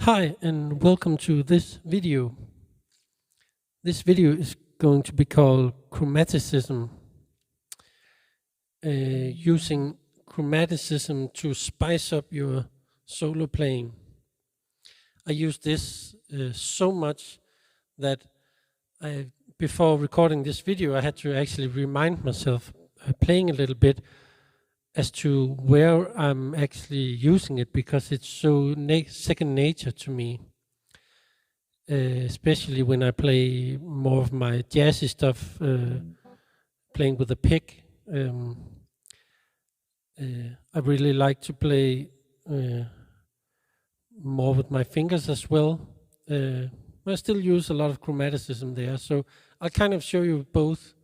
Hi and welcome to this video. This video is going to be called Chromaticism, using chromaticism to spice up your solo playing. I use this so much that before recording this video I had to actually remind myself playing a little bit as to where I'm actually using it, because it's so second nature to me, especially when I play more of my jazzy stuff, playing with a pick. I really like to play more with my fingers as well. I still use a lot of chromaticism there, so I'll kind of show you both.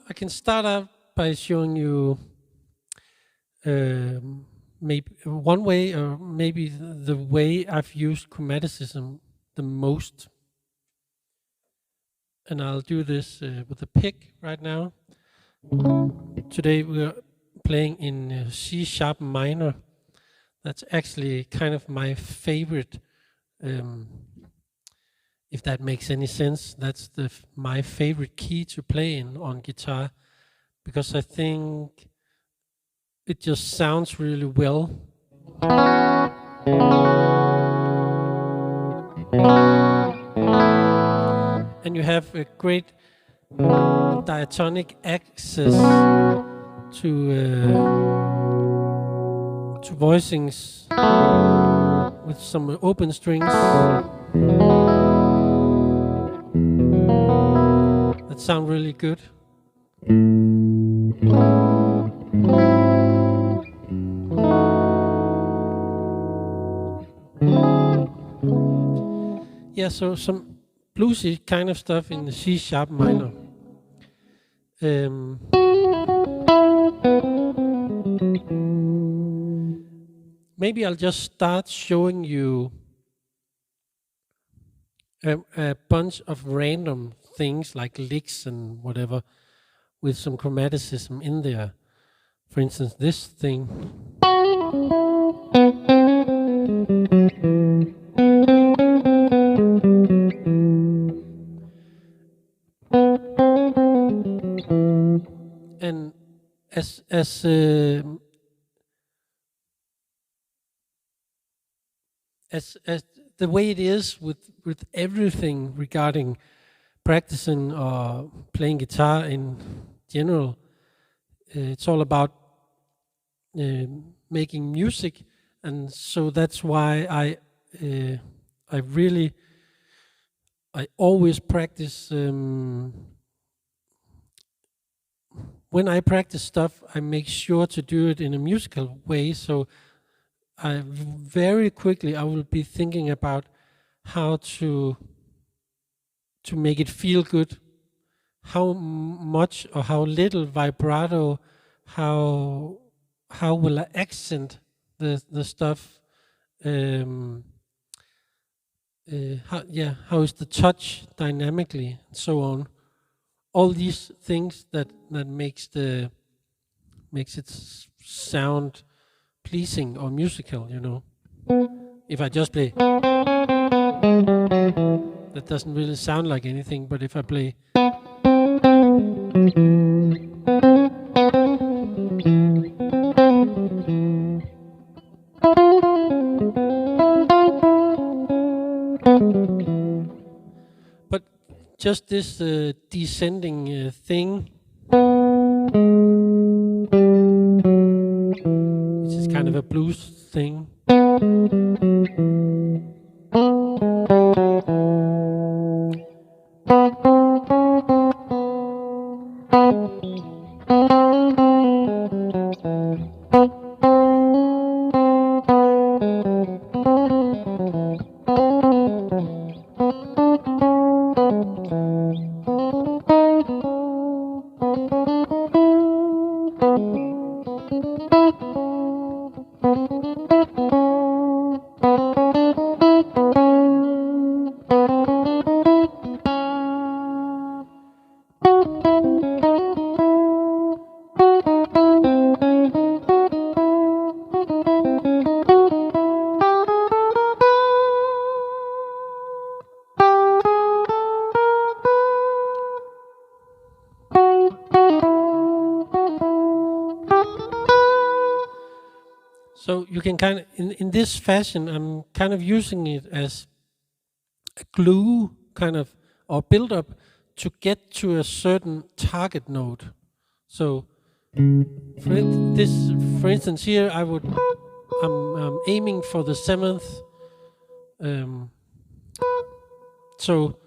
I can start out by showing you maybe one way, or maybe the way I've used chromaticism the most. And I'll do this with a pick right now. Today we're playing in C# minor. That's actually kind of my favorite, if that makes any sense. That's my favorite key to play in on guitar, because I think it just sounds really well. And you have a great diatonic access to voicings with some open strings that sound really good. Yeah, so some bluesy kind of stuff in the C# minor. Maybe I'll just start showing you a bunch of random things like licks and whatever with some chromaticism in there. For instance, this thing. And as the way it is with everything regarding practicing or playing guitar in general, it's all about making music, and so that's why I always practice. When I practice stuff, I make sure to do it in a musical way. So very quickly I will be thinking about how to make it feel good, how much or how little vibrato, how will I accent the stuff, how is the touch dynamically, and so on. All these things that makes it sound pleasing or musical, you know. If I just play, that doesn't really sound like anything, but if I play, but just this descending thing, which is kind of a blues thing. So you can kind of, in this fashion, I'm kind of using it as a glue kind of, or build up to get to a certain target note. So for instance here, I'm aiming for the 7th. So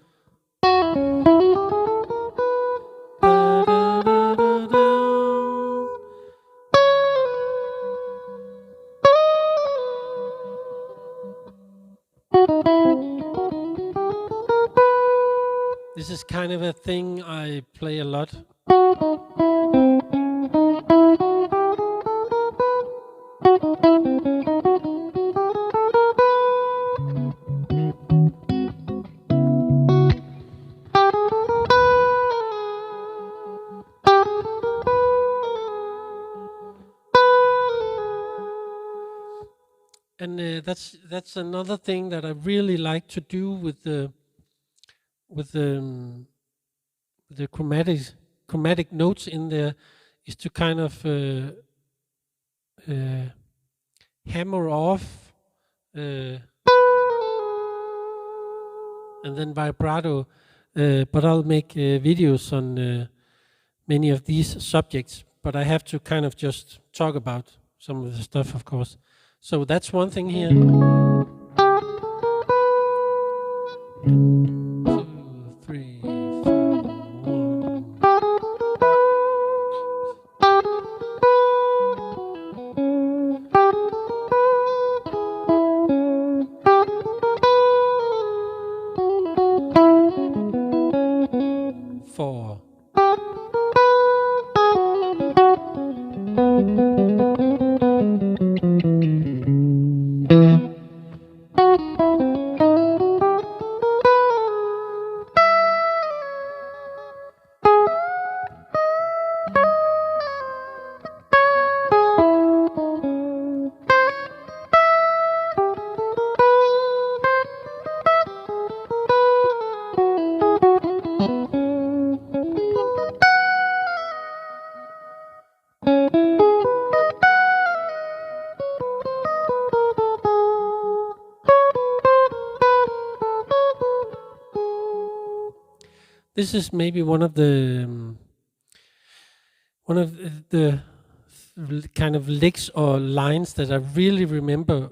this is kind of a thing I play a lot. And that's another thing that I really like to do with the chromatic notes in there, is to kind of hammer off and then vibrato. But I'll make videos on many of these subjects. But I have to kind of just talk about some of the stuff, of course. So that's one thing here. 2, 3, 4, 1. Four. This is maybe one of the kind of licks or lines that I really remember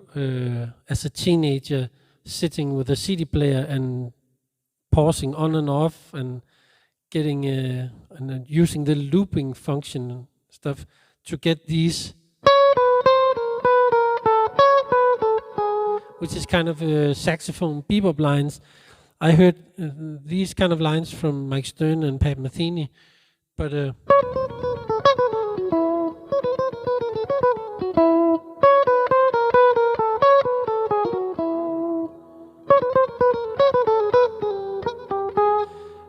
as a teenager, sitting with a CD player and pausing on and off and getting and using the looping function and stuff to get these, which is kind of saxophone bebop lines. I heard these kind of lines from Mike Stern and Pat Metheny, but and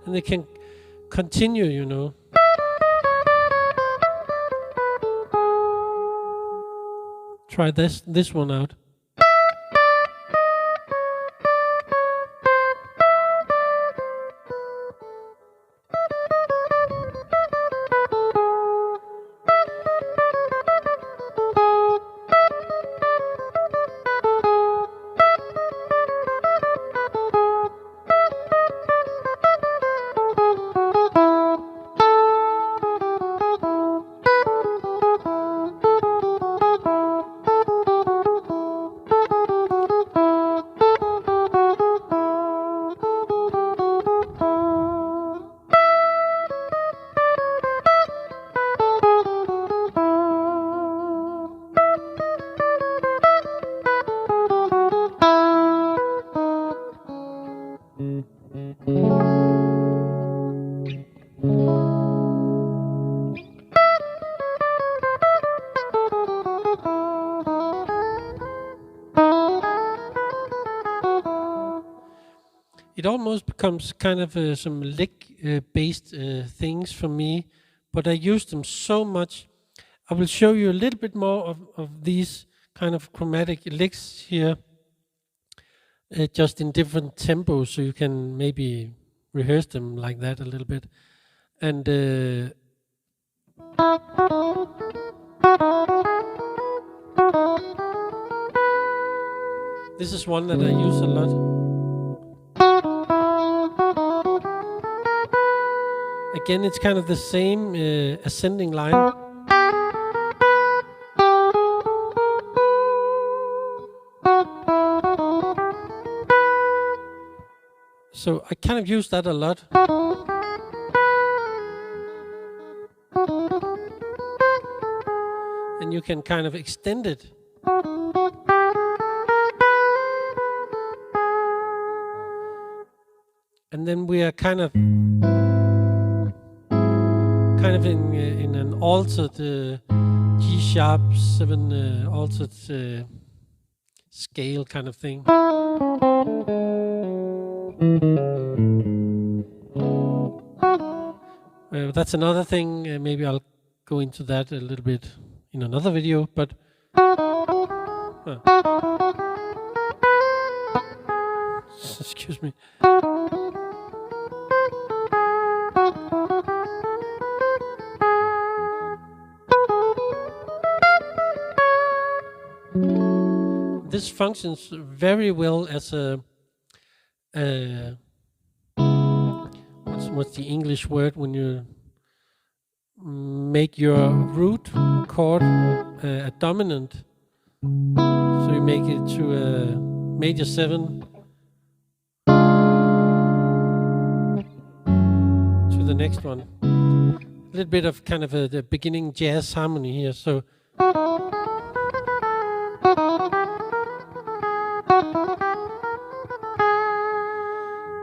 they can continue, you know. Try this one out. It almost becomes kind of some lick-based things for me, but I use them so much. I will show you a little bit more of these kind of chromatic licks here, just in different tempos, so you can maybe rehearse them like that a little bit. And This is one that I use a lot. Again, it's kind of the same ascending line. So I kind of use that a lot. And you can kind of extend it. And then we are kind of in an altered G sharp 7 altered scale kind of thing. That's another thing. Maybe I'll go into that a little bit in another video. But excuse me. This functions very well as a what's the English word when you make your root chord a dominant, so you make it to a major 7 to the next one. A little bit of kind of the beginning jazz harmony here. So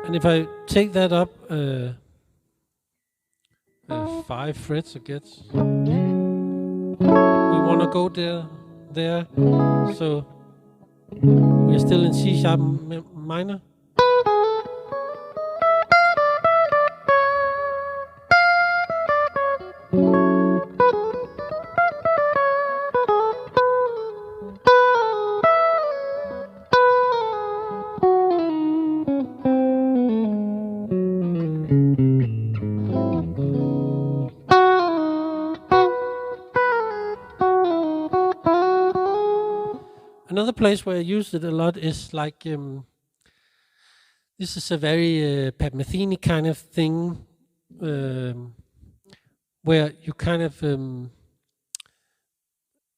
and if I take that up 5 frets, I guess we want to go there. So we're still in C sharp minor. Another place where I use it a lot is like, this is a very Pat Metheny kind of thing, where you kind of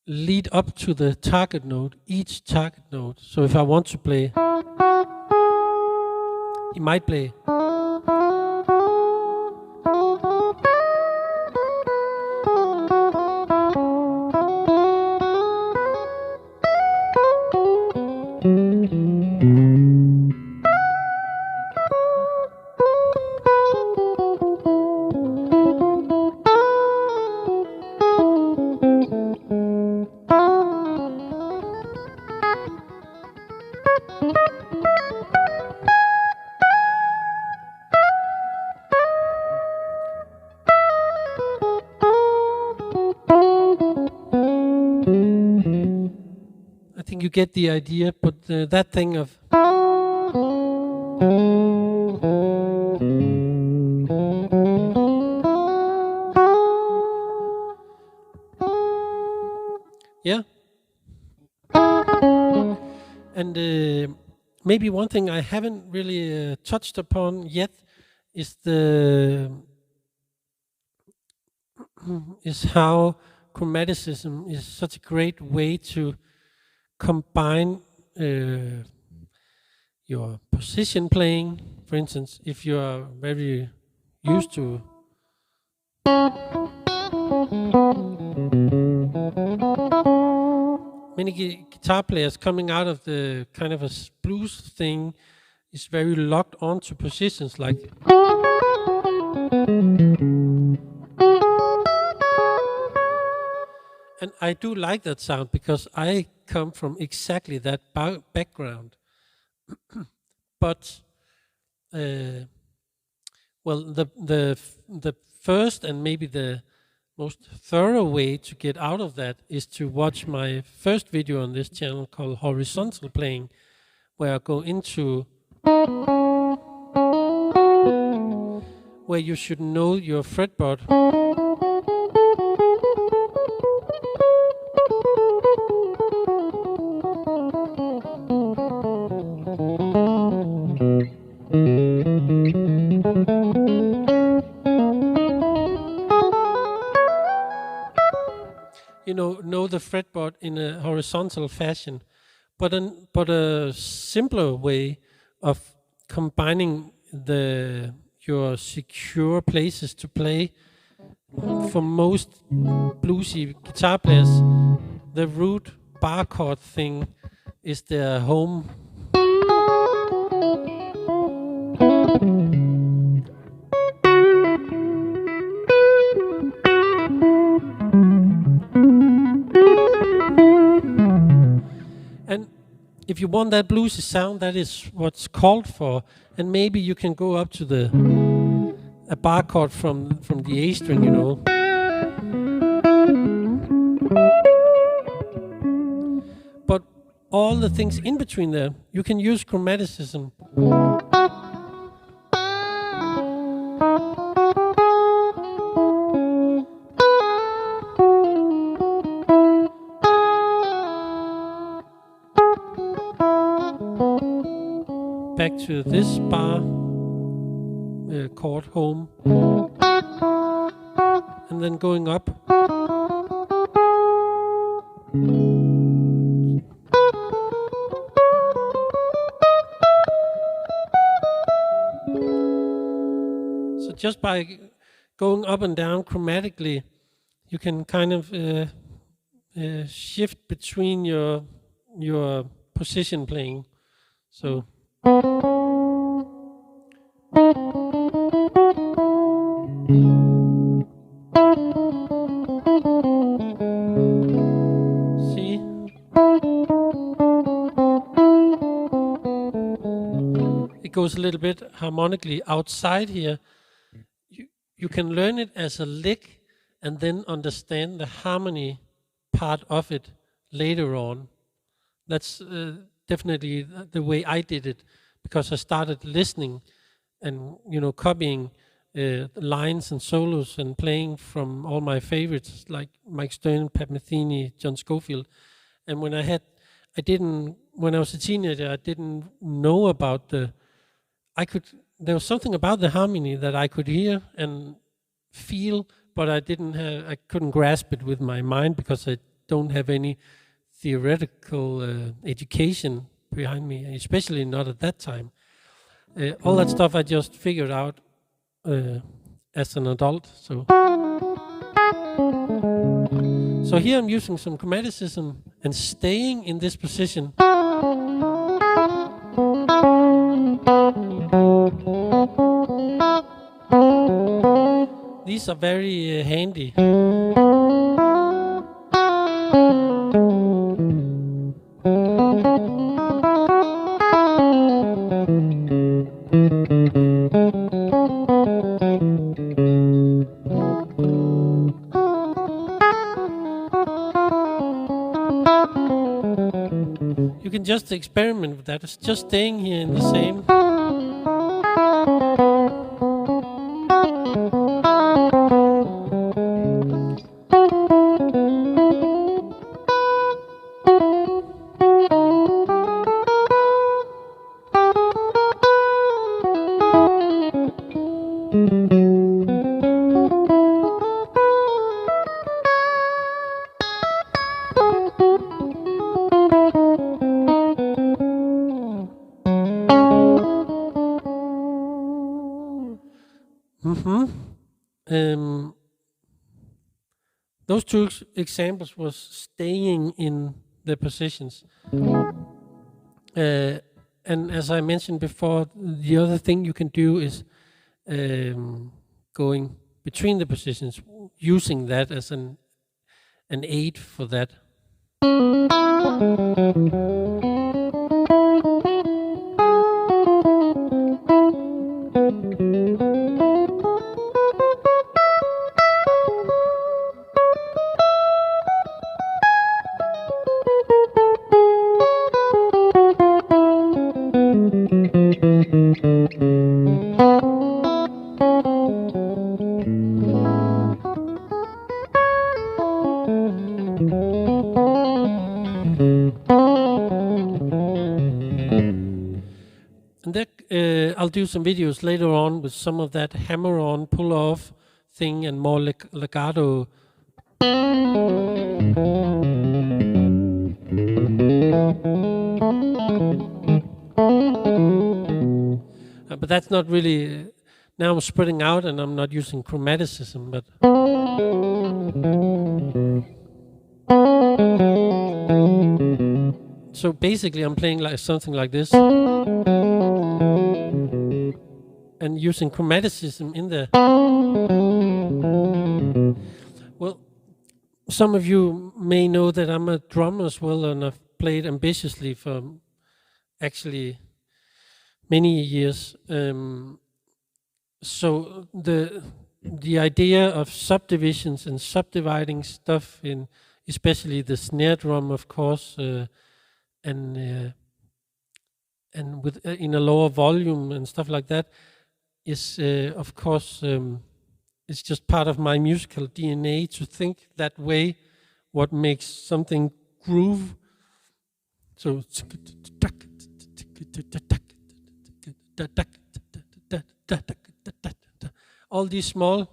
lead up to the target note, each target note. So if I want to play, you might play. I think you get the idea, but that thing of yeah. And maybe one thing I haven't really touched upon yet is how chromaticism is such a great way to combine your position playing. For instance, if you are very used to many guitar players coming out of the kind of a blues thing is very locked onto positions like and I do like that sound because I come from exactly that background. But well, the first and maybe the most thorough way to get out of that is to watch my first video on this channel called Horizontal Playing, where I go into where you should know your fretboard. know the fretboard in a horizontal fashion, but a simpler way of combining your secure places to play. For most bluesy guitar players, the root bar chord thing is their home. And if you want that bluesy sound, that is what's called for. And maybe you can go up to a bar chord from the A string, But all the things in between there, you can use chromaticism. Back to this bar chord home, and then going up. So just by going up and down chromatically, you can kind of shift between your position playing. So. See? It goes a little bit harmonically outside here. You can learn it as a lick and then understand the harmony part of it later on. That's definitely the way I did it, because I started listening and copying lines and solos and playing from all my favorites like Mike Stern, Pat Metheny, John Scofield. And when I was a teenager, I didn't know about there was something about the harmony that I could hear and feel, but I couldn't grasp it with my mind because I don't have any theoretical education behind me, especially not at that time. All that stuff I just figured out as an adult. So here I'm using some chromaticism and staying in this position. These are very handy. You can just experiment with that. It's just staying here in the same. Those two examples was staying in the positions. And as I mentioned before, the other thing you can do is going between the positions, using that as an aid for that. And that, I'll do some videos later on with some of that hammer-on, pull-off thing and more legato But that's not really. Now I'm spreading out and I'm not using chromaticism, but. So basically I'm playing like something like this. And using chromaticism in there. Well, some of you may know that I'm a drummer as well, and I've played ambitiously for actually many years. So the idea of subdivisions and subdividing stuff in, especially the snare drum, of course, and with in a lower volume and stuff like that, is of course it's just part of my musical DNA to think that way. What makes something groove? So all these small.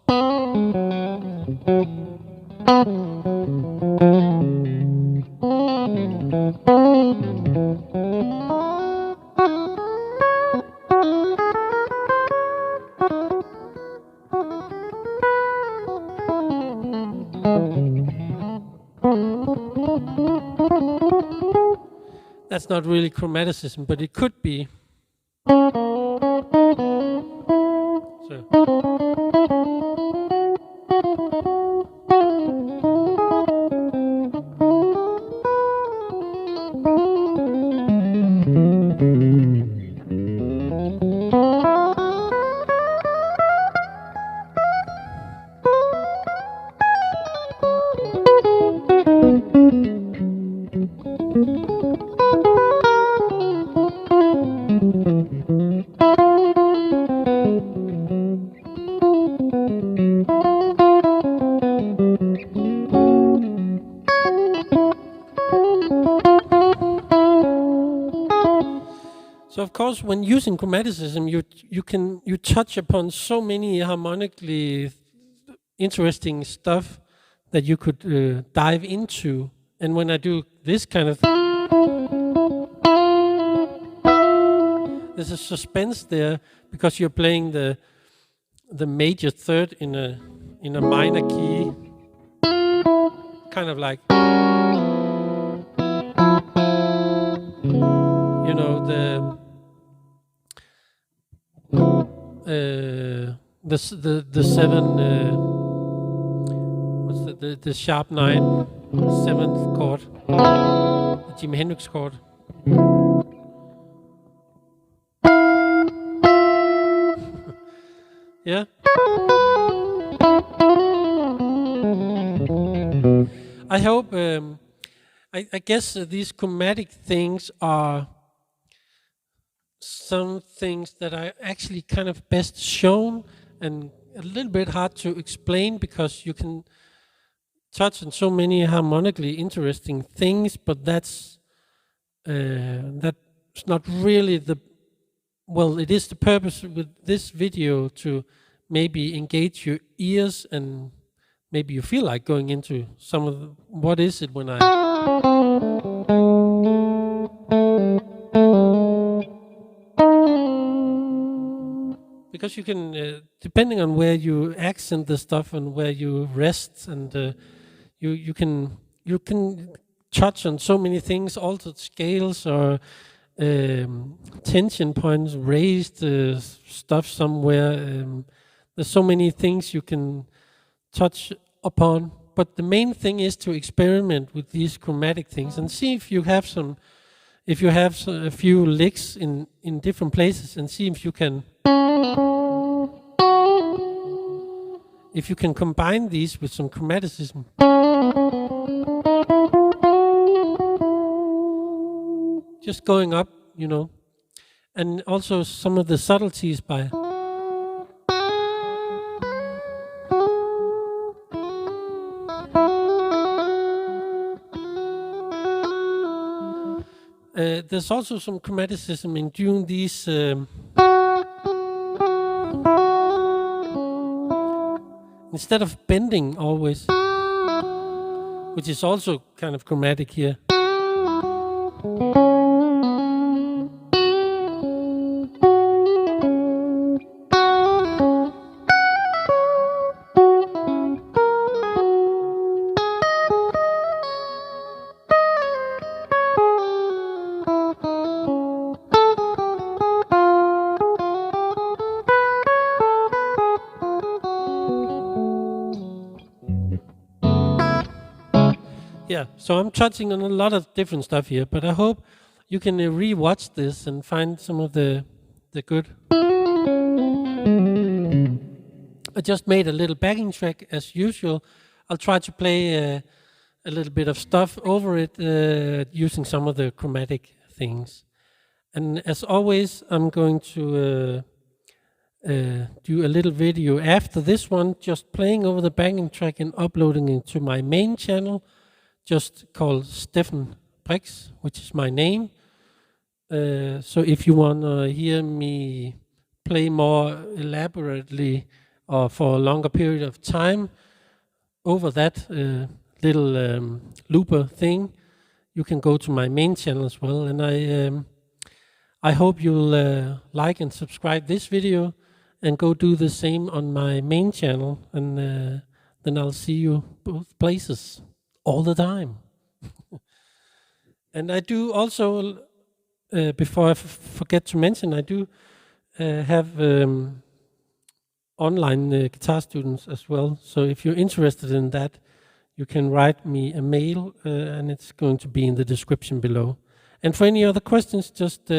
That's not really chromaticism, but it could be. So. So of course, when using chromaticism, you touch upon so many harmonically interesting stuff that you could dive into. And when I do this kind of thing, there's a suspense there because you're playing the major third in a minor key, kind of like, you know, the seven, what's the sharp 9, 7th chord, the Jimi Hendrix chord. Yeah. I hope. I guess these chromatic things are some things that are actually kind of best shown and a little bit hard to explain because you can touch on so many harmonically interesting things, but that's not really the. Well, it is the purpose with this video to maybe engage your ears and maybe you feel like going into some of what is it when I. Because you can, depending on where you accent the stuff and where you rest, and you can touch on so many things, altered scales or tension points, raised stuff somewhere. There's so many things you can touch upon, but the main thing is to experiment with these chromatic things and see if you have some. If you have a few licks in different places, and see if you can. If you can combine these with some chromaticism. Just going up, you know, and also some of the subtleties by. There's also some chromaticism in doing these. Instead of bending always. which is also kind of chromatic here. Yeah, so I'm touching on a lot of different stuff here, but I hope you can re-watch this and find some of the good. I just made a little backing track as usual. I'll try to play a little bit of stuff over it using some of the chromatic things. And as always, I'm going to do a little video after this one, just playing over the backing track and uploading it to my main channel, just called Steffen Brix, which is my name. So if you want to hear me play more elaborately or for a longer period of time over that little looper thing, you can go to my main channel as well. And I hope you'll like and subscribe this video and go do the same on my main channel. And then I'll see you both places all the time. And I do also, before I forget to mention, I do have online guitar students as well. So if you're interested in that, you can write me a mail and it's going to be in the description below. And for any other questions, just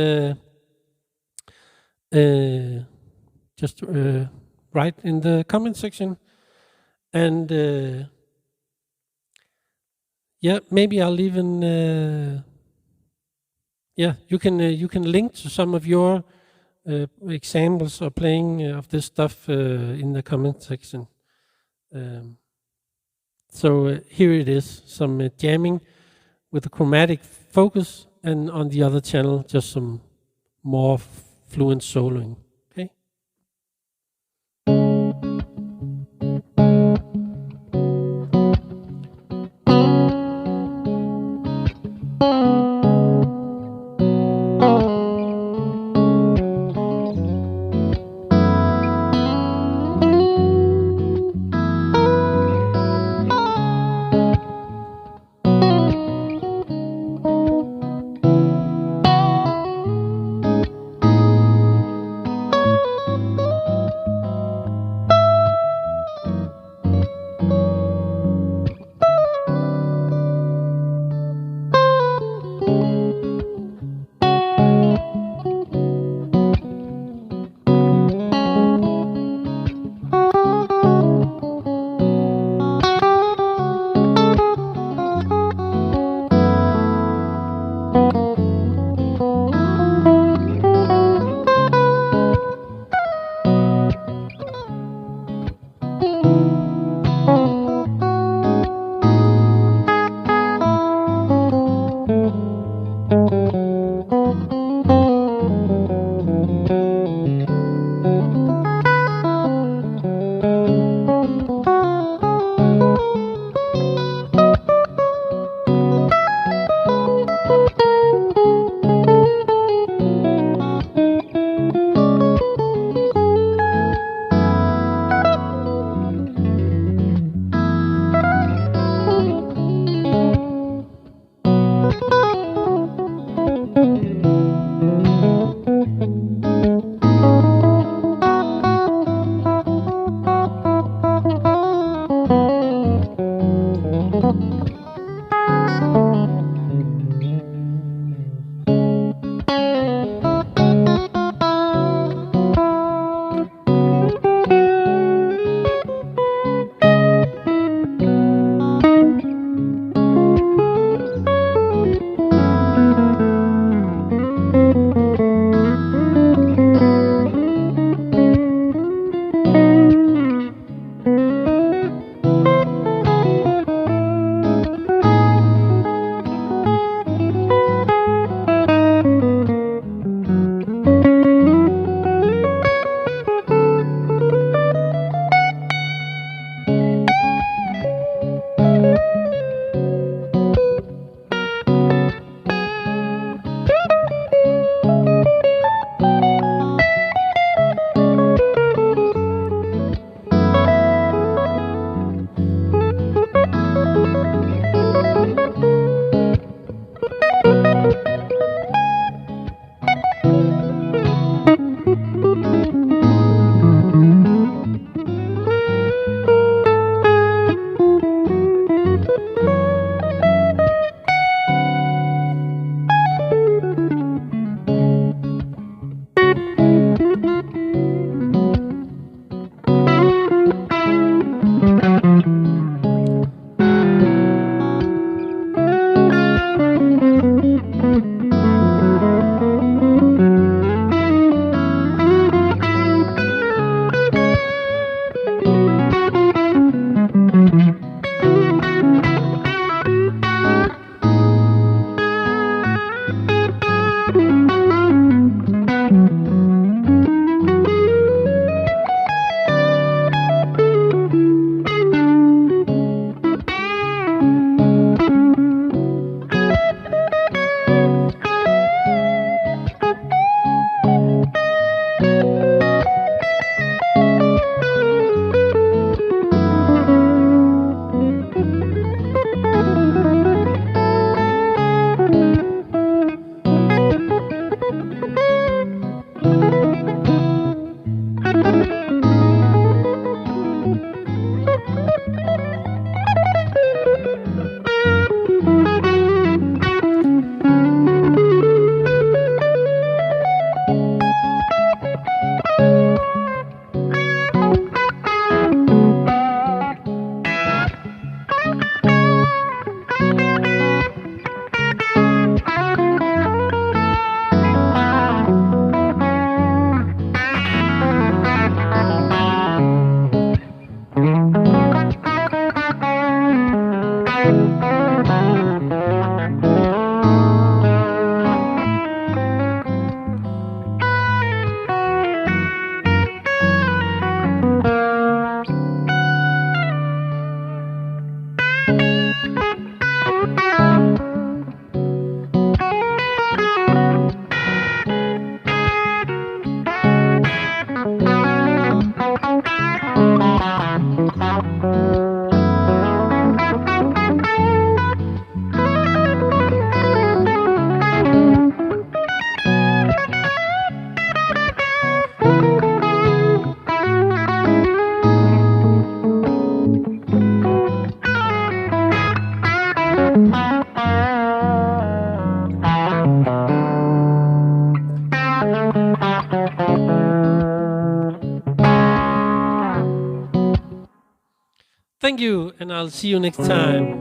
write in the comment section. And yeah, maybe I'll even you can link to some of your examples or playing of this stuff in the comment section. So here it is, some jamming with a chromatic focus, and on the other channel just some more fluent soloing. Okay. Thank you, and I'll see you next time.